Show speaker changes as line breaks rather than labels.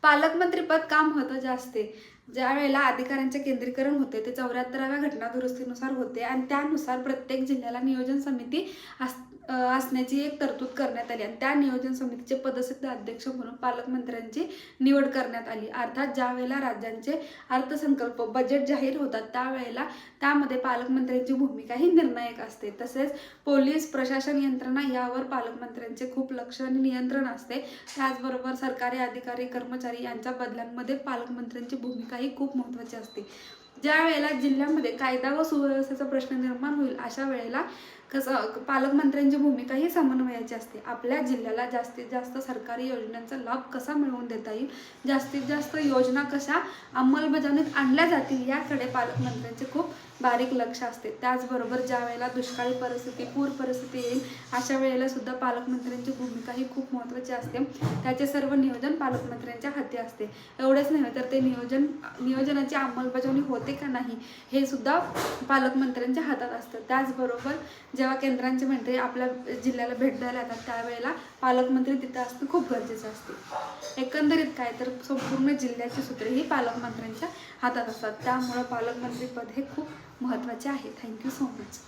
पालकमंत्रीपद का महत्त्वाचे असते? ज्या वेळेला अधिकारांचे केंद्रीकरण होते ते 74व्या घटना दुरुस्तीनुसार होते आणि त्यानुसार प्रत्येक जिल्ह्याला नियोजन समिती असण्याची एक तरतूद करण्यात आली आणि त्या नियोजन समितीचे पदसिद्ध अध्यक्ष म्हणून पालकमंत्र्यांची निवड करण्यात आली. अर्थात ज्या वेळेला राज्यांचे अर्थसंकल्प बजेट जाहीर होतात त्यावेळेला त्यामध्ये पालकमंत्र्यांची भूमिका ही निर्णायक असते. तसेच पोलीस प्रशासन यंत्रणा यावर पालकमंत्र्यांचे खूप लक्ष आणि नियंत्रण असते. त्याचबरोबर सरकारी अधिकारी कर्मचारी यांच्या बदल्यांमध्ये पालकमंत्र्यांची भूमिका ही खूप महत्त्वाची असते. ज्या वेळेला जिल्ह्यामध्ये कायदा व सुव्यवस्थेचा प्रश्न निर्माण होईल अशा वेळेला पालकमंत्र्यांची भूमिका ही समन्वयाची असते. आपल्या जिल्ह्याला जास्तीत जास्त सरकारी योजनांचा लाभ कसा मिळवून देता येईल, जास्तीत जास्त योजना कशा अंमलबजावणीत आणल्या जातील याकडे पालकमंत्र्यांचे खूप बारीक लक्ष असते. त्याचबरोबर ज्या वेळेला दुष्काळी परिस्थिती पूर परिस्थिती येईल अशा वेळेला सुद्धा पालकमंत्र्यांची भूमिका ही खूप महत्त्वाची असते. त्याचे सर्व नियोजन पालकमंत्र्यांच्या हाती असते. एवढेच नव्हे तर ते नियोजनाची अंमलबजावणी होते का नाही हे सुद्धा पालकमंत्र्यांच्या हातात असतं. त्याचबरोबर जेव्हा केंद्रांचे मंत्री आपल्या जिल्ह्याला भेट द्यायला येतात त्यावेळेला पालकमंत्री तिथे असणं खूप गरजेचं असते. एकंदरीत काय तर संपूर्ण जिल्ह्याची सूत्रे ही पालकमंत्र्यांच्या हातात असतात. त्यामुळं पालकमंत्री पद हे खूप महत्त्वाचे आहे. Thank you so much.